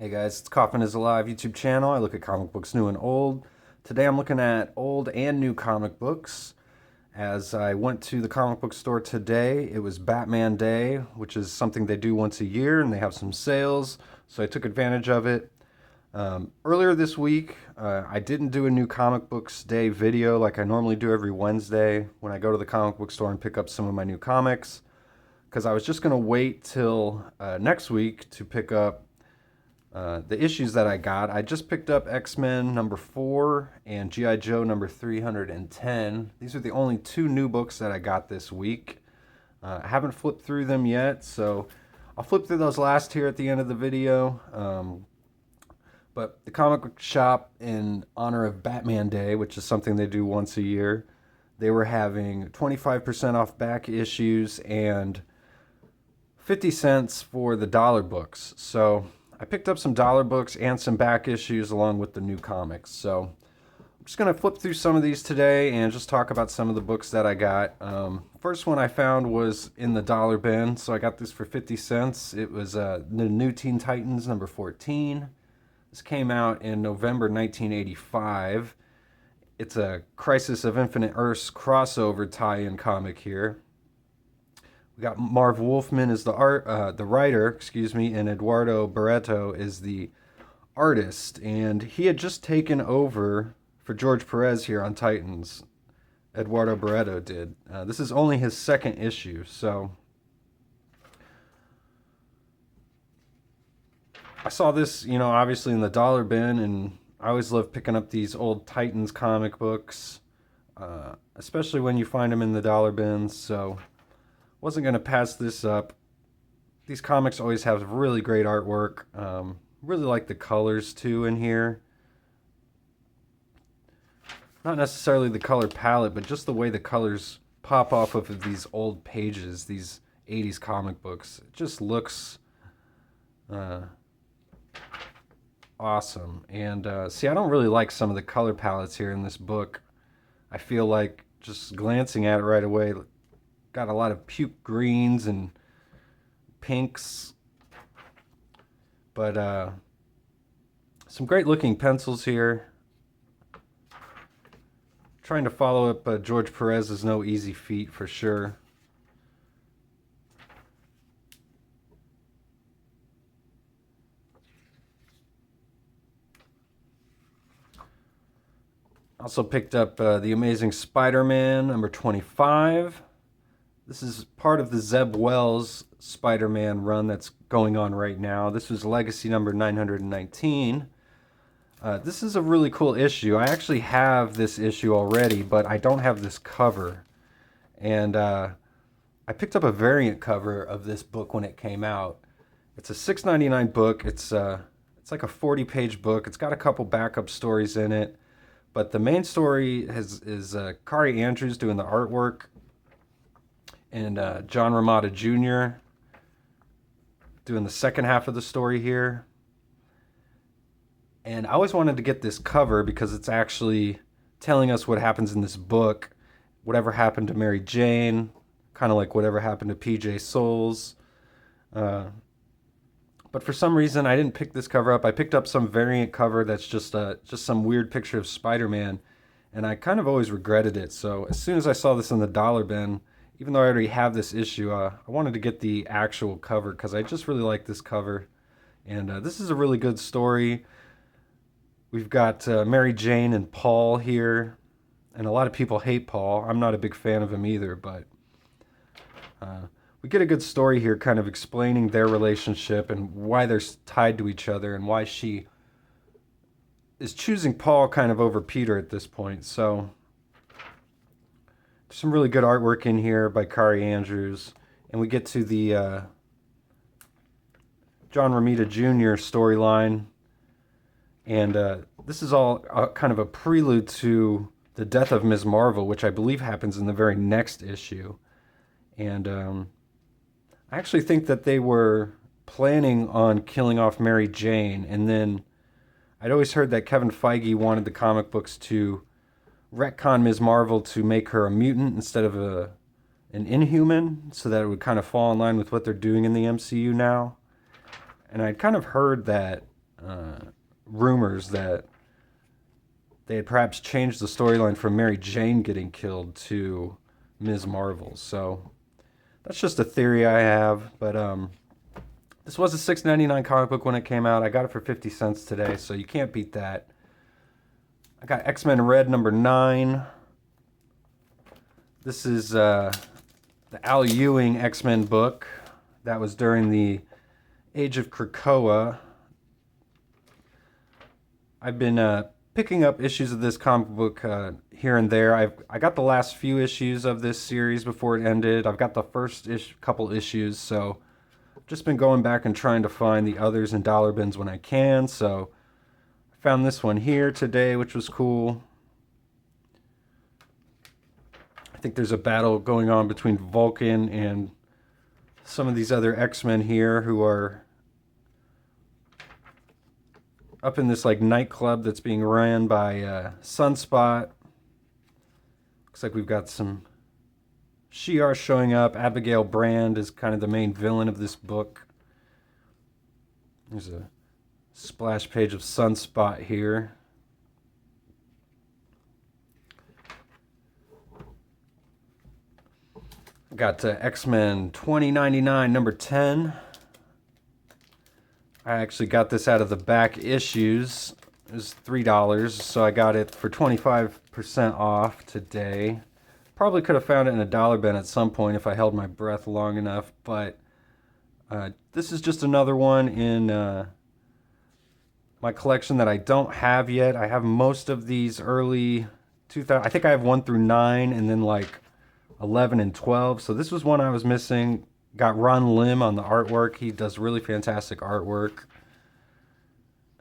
Hey guys, it's Coffin is Alive YouTube channel. I look at comic books new and old. Today I'm looking at old and new comic books. As I went to the comic book store today, it was Batman Day, which is something they do once a year, and they have some sales, so I took advantage of it. Earlier this week, I didn't do a new comic books day video like I normally do every Wednesday when I go to the comic book store and pick up some of my new comics, because I was just going to wait till next week to pick up the issues that I got. I just picked up X-Men number 4 and G.I. Joe number 310. These are the only two new books that I got this week. I haven't flipped through them yet, so I'll flip through those last here at the end of the video. But the comic book shop, in honor of Batman Day, which is something they do once a year, they were having 25% off back issues and 50 cents for the dollar books. So I picked up some dollar books and some back issues along with the new comics. So I'm just going to flip through some of these today and just talk about some of the books that I got. First one I found was in the dollar bin, so I got this for 50 cents. It was the New Teen Titans number 14. This came out in November 1985. It's a Crisis of Infinite Earths crossover tie-in comic here. We got Marv Wolfman as the writer, and Eduardo Barreto is the artist. And he had just taken over for George Perez here on Titans. Eduardo Barreto did. This is only his second issue, so I saw this, obviously in the dollar bin, and I always love picking up these old Titans comic books, especially when you find them in the dollar bins. So wasn't going to pass this up. These comics always have really great artwork. Really like the colors too in here. Not necessarily the color palette, but just the way the colors pop off of these old pages, these 80s comic books. It just looks awesome. And see, I don't really like some of the color palettes here in this book. I feel like just glancing at it right away, got a lot of puke greens and pinks, but some great looking pencils here. Trying to follow up George Perez is no easy feat for sure. Also picked up The Amazing Spider-Man number 25. This is part of the Zeb Wells Spider-Man run that's going on right now. This was Legacy number 919. This is a really cool issue. I actually have this issue already, but I don't have this cover. And I picked up a variant cover of this book when it came out. It's a $6.99 book. It's like a 40-page book. It's got a couple backup stories in it. But the main story is Kari Andrews doing the artwork, and John Romita Jr. doing the second half of the story here. And I always wanted to get this cover because it's actually telling us what happens in this book, whatever happened to Mary Jane, kind of like whatever happened to PJ Souls. But for some reason, I didn't pick this cover up. I picked up some variant cover that's just some weird picture of Spider-Man, and I kind of always regretted it. So as soon as I saw this in the dollar bin, even though I already have this issue, I wanted to get the actual cover because I just really like this cover. And this is a really good story. We've got Mary Jane and Paul here, and a lot of people hate Paul. I'm not a big fan of him either, but we get a good story here kind of explaining their relationship and why they're tied to each other and why she is choosing Paul kind of over Peter at this point. So there's some really good artwork in here by Kari Andrews. And we get to the John Romita Jr. storyline. And this is all kind of a prelude to the death of Ms. Marvel, which I believe happens in the very next issue. And I actually think that they were planning on killing off Mary Jane, and then I'd always heard that Kevin Feige wanted the comic books to retcon Ms. Marvel to make her a mutant instead of an Inhuman, so that it would kind of fall in line with what they're doing in the MCU now. And I'd kind of heard that rumors that they had perhaps changed the storyline from Mary Jane getting killed to Ms. Marvel. So that's just a theory I have. But this was a $6.99 comic book when it came out. I got it for 50 cents today, so you can't beat that. I got X-Men Red number 9. This is the Al Ewing X-Men book. That was during the Age of Krakoa. I've been picking up issues of this comic book here and there. I got the last few issues of this series before it ended. I've got the first couple issues, so I've just been going back and trying to find the others in dollar bins when I can. So I found this one here today, which was cool. I think there's a battle going on between Vulcan and some of these other X-Men here who are up in this like nightclub that's being ran by Sunspot. Looks like we've got some Shi'ar showing up. Abigail Brand is kind of the main villain of this book. There's a splash page of Sunspot here. Got X-Men 2099 number 10. I actually got this out of the back issues. It was $3, so I got it for 25% off today. Probably could have found it in a dollar bin at some point if I held my breath long enough, but this is just another one in my collection that I don't have yet. I have most of these early 2000. I think I have 1 through 9 and then like 11 and 12. So this was one I was missing. Got Ron Lim on the artwork. He does really fantastic artwork.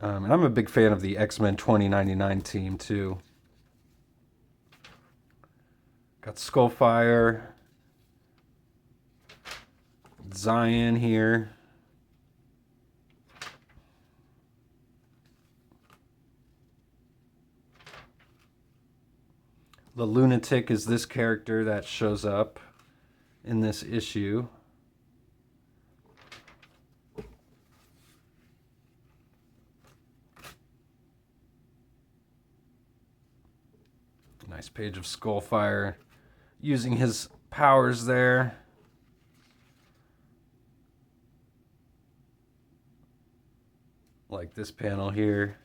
And I'm a big fan of the X-Men 2099 team too. Got Skullfire. Zion here. The Lunatic is this character that shows up in this issue. Nice page of Skullfire using his powers there. Like this panel here.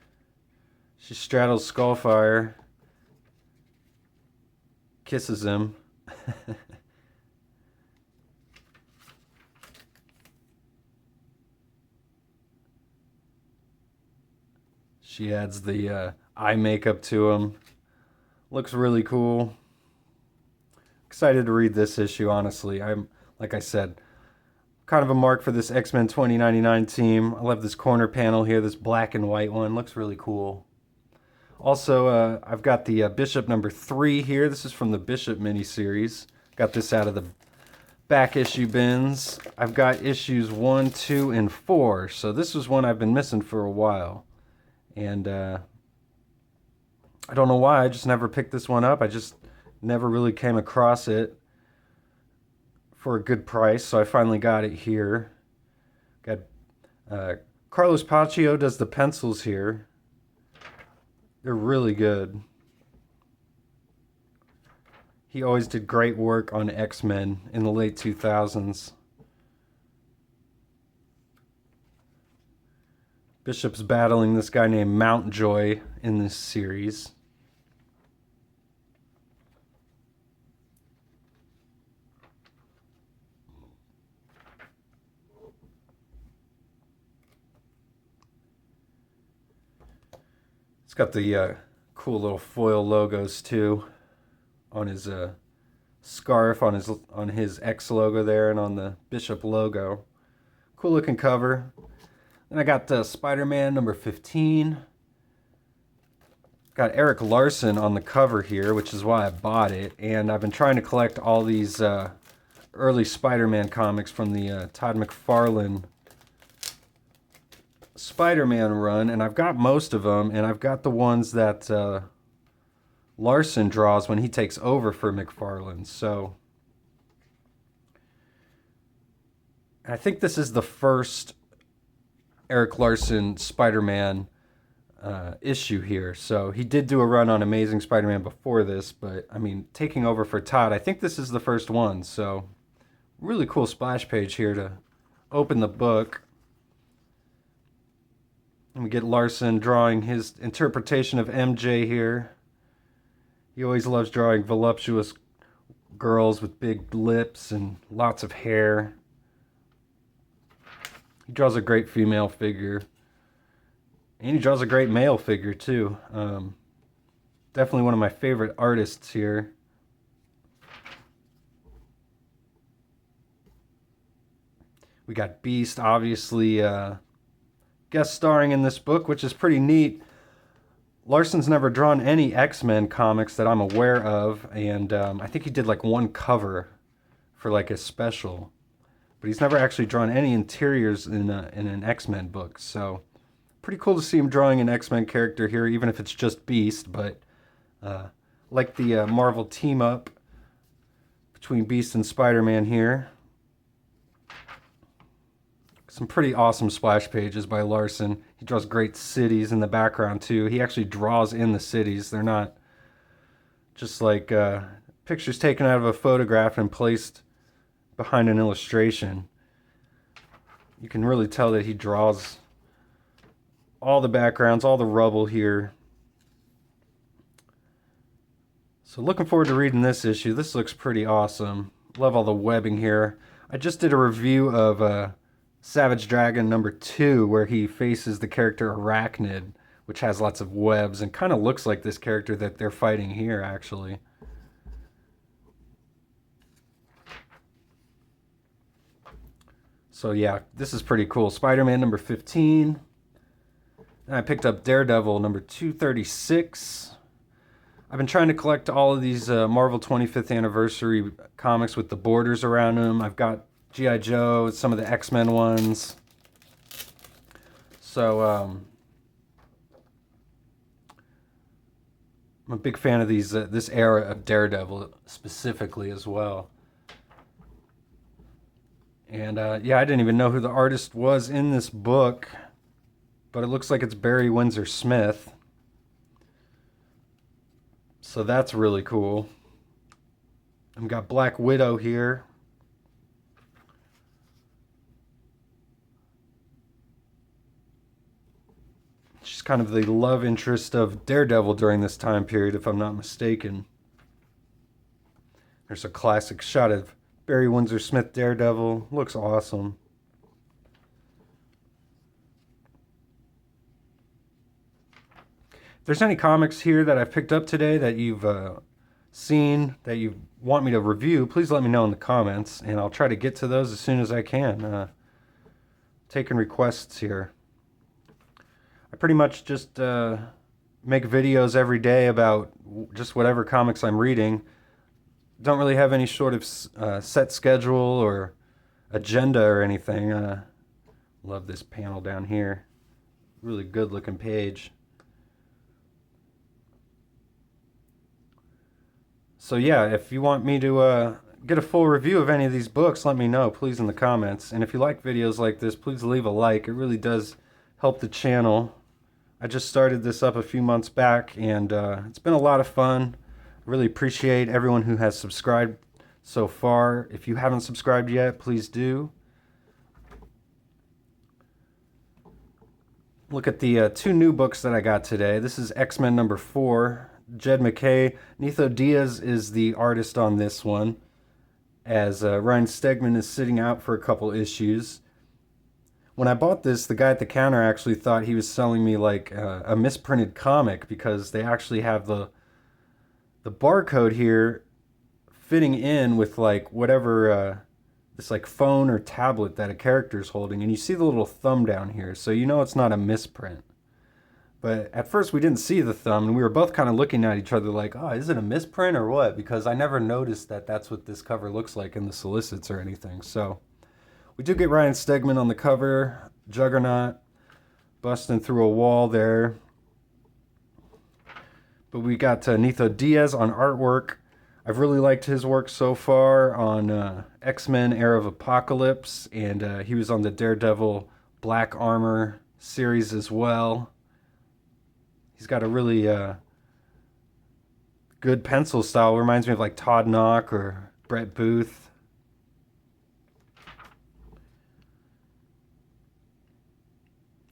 She straddles Skullfire. Kisses him. She adds the eye makeup to him. Looks really cool. Excited to read this issue, honestly. I'm, like I said, kind of a mark for this X-Men 2099 team. I love this corner panel here, this black and white one. Looks really cool. Also, I've got the Bishop number 3 here. This is from the Bishop miniseries. Got this out of the back issue bins. I've got issues 1, 2, and 4. So this was one I've been missing for a while. And I don't know why. I just never picked this one up. I just never really came across it for a good price. So I finally got it here. Got Carlos Paccio does the pencils here. They're really good. He always did great work on X-Men in the late 2000s. Bishop's battling this guy named Mountjoy in this series. It's got the cool little foil logos too on his scarf, on his X logo there, and on the Bishop logo. Cool looking cover. Then I got SpiderMan number 15. Got Eric Larson on the cover here, which is why I bought it. And I've been trying to collect all these early Spider-Man comics from the Todd McFarlane Spider-Man run, and I've got most of them, and I've got the ones that Larson draws when he takes over for McFarlane. So I think this is the first Eric Larson Spider-Man issue here. So he did do a run on Amazing Spider-Man before this, but I mean, taking over for Todd, I think this is the first one. So really cool splash page here to open the book. And we get Larson drawing his interpretation of MJ here. He always loves drawing voluptuous girls with big lips and lots of hair. He draws a great female figure. And he draws a great male figure too. Definitely one of my favorite artists here. We got Beast, obviously guest starring in this book, which is pretty neat. Larson's never drawn any X-Men comics that I'm aware of, and I think he did like one cover for like a special, but he's never actually drawn any interiors in an X-Men book. So pretty cool to see him drawing an X-Men character here, even if it's just Beast. But like the Marvel team up between Beast and Spider-Man here. Some pretty awesome splash pages by Larson. He draws great cities in the background too. He actually draws in the cities. They're not just like pictures taken out of a photograph and placed behind an illustration. You can really tell that he draws all the backgrounds, all the rubble here. So looking forward to reading this issue. This looks pretty awesome. Love all the webbing here. I just did a review of Savage Dragon #2, where he faces the character Arachnid, which has lots of webs and kind of looks like this character that they're fighting here, actually. So yeah, this is pretty cool. Spider-Man #15. And I picked up Daredevil #236. I've been trying to collect all of these Marvel 25th anniversary comics with the borders around them. I've got G.I. Joe, some of the X-Men ones. So I'm a big fan of these this era of Daredevil specifically as well. And yeah, I didn't even know who the artist was in this book, but it looks like it's Barry Windsor Smith. So that's really cool. I've got Black Widow here. She's kind of the love interest of Daredevil during this time period, if I'm not mistaken. There's a classic shot of Barry Windsor Smith Daredevil. Looks awesome. If there's any comics here that I've picked up today that you've seen, that you want me to review, please let me know in the comments, and I'll try to get to those as soon as I can. Taking requests here. I pretty much just make videos every day about just whatever comics I'm reading. Don't really have any sort of set schedule or agenda or anything. Love this panel down here. Really good looking page. So yeah, if you want me to get a full review of any of these books, let me know, please, in the comments. And if you like videos like this, please leave a like. It really does help the channel. I just started this up a few months back, and it's been a lot of fun. I really appreciate everyone who has subscribed so far. If you haven't subscribed yet, please do. Look at the two new books that I got today. This is X-Men #4. Jed MacKay. Netho Diaz is the artist on this one, as Ryan Stegman is sitting out for a couple issues. When I bought this, the guy at the counter actually thought he was selling me like a misprinted comic, because they actually have the barcode here fitting in with like whatever this like phone or tablet that a character's holding, and you see the little thumb down here, so you know it's not a misprint. But at first we didn't see the thumb, and we were both kind of looking at each other like, oh, is it a misprint or what? Because I never noticed that that's what this cover looks like in the solicits or anything. So we do get Ryan Stegman on the cover, Juggernaut busting through a wall there. But we got Netho Diaz on artwork. I've really liked his work so far on X-Men Era of Apocalypse, and he was on the Daredevil Black Armor series as well. He's got a really good pencil style. Reminds me of like Todd Knock or Brett Booth.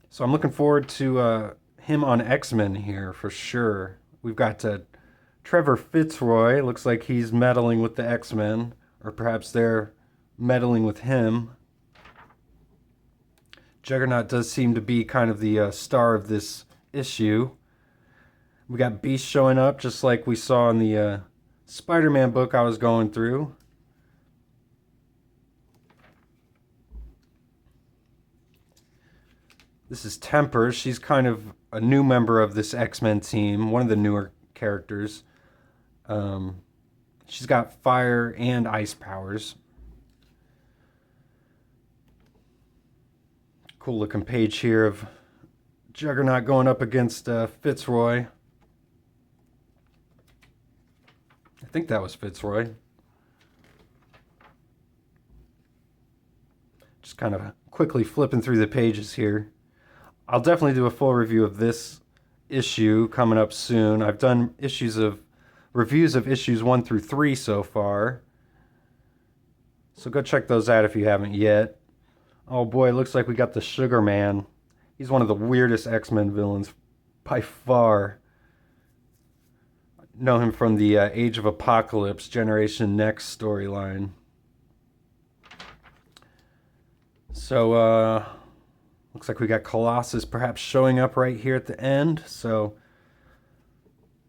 So I'm looking forward to him on X-Men here for sure. We've got Trevor Fitzroy. Looks like he's meddling with the X-Men, or perhaps they're meddling with him. Juggernaut does seem to be kind of the star of this issue. We got Beast showing up just like we saw in the Spider-Man book I was going through. This is Temper. She's kind of a new member of this X-Men team, one of the newer characters. She's got fire and ice powers. Cool looking page here of Juggernaut going up against Fitzroy. I think that was Fitzroy. Just kind of quickly flipping through the pages here. I'll definitely do a full review of this issue coming up soon. I've done reviews of issues 1 through 3 so far. So go check those out if you haven't yet. Oh boy, it looks like we got the Sugar Man. He's one of the weirdest X-Men villains by far. Know him from the Age of Apocalypse Generation Next storyline. So, looks like we got Colossus perhaps showing up right here at the end. So,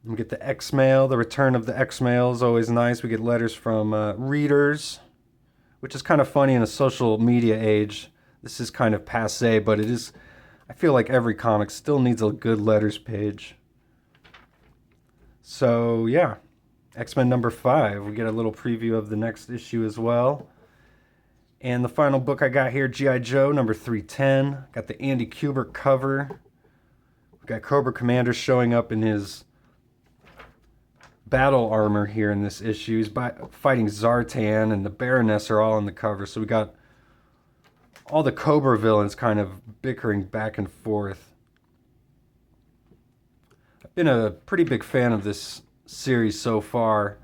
we get the X-Mail. The return of the X-Mail is always nice. We get letters from readers, which is kind of funny in a social media age. This is kind of passé, but it is... I feel like every comic still needs a good letters page. So, yeah. X-Men number 5. We get a little preview of the next issue as well. And the final book I got here, G.I. Joe, number 310. Got the Andy Kubert cover. We got Cobra Commander showing up in his battle armor here in this issue. He's fighting Zartan, and the Baroness are all on the cover. So we got all the Cobra villains kind of bickering back and forth. I've been a pretty big fan of this series so far.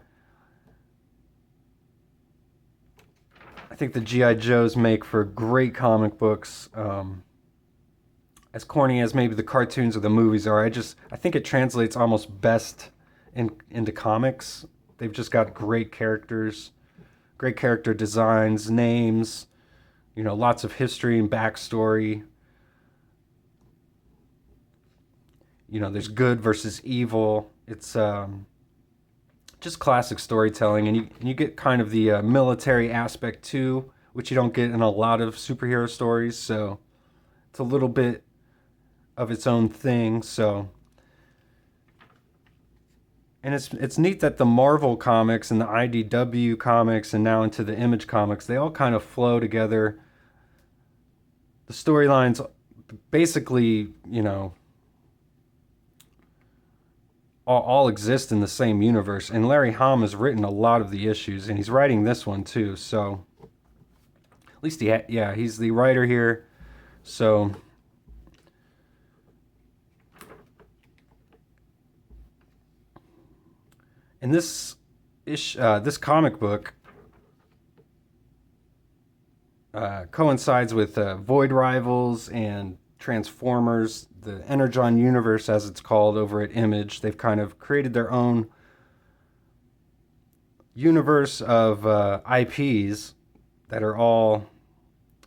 I think the G.I. Joes make for great comic books. As corny as maybe the cartoons or the movies are, I think it translates almost best into comics. They've just got great characters, great character designs, names, you know, lots of history and backstory. You know, there's good versus evil. It's just classic storytelling, and you get kind of the military aspect too, which you don't get in a lot of superhero stories. So it's a little bit of its own thing. So, and it's neat that the Marvel comics and the IDW comics and now into the Image comics, they all kind of flow together. The storylines basically, you know, all exist in the same universe. And Larry Hama has written a lot of the issues, and he's writing this one too. So at least he's the writer here. So in this comic book coincides with Void Rivals and Transformers, the Energon universe as it's called over at Image. They've kind of created their own universe of IPs that are all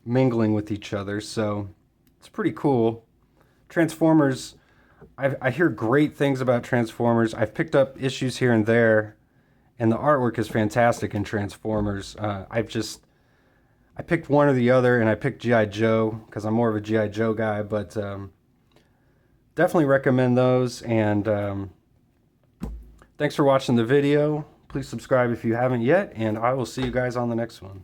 mingling with each other. So it's pretty cool. Transformers, I hear great things about Transformers. I've picked up issues here and there, and the artwork is fantastic in Transformers. I picked one or the other, and I picked G.I. Joe because I'm more of a G.I. Joe guy, but definitely recommend those. And thanks for watching the video. Please subscribe if you haven't yet, and I will see you guys on the next one.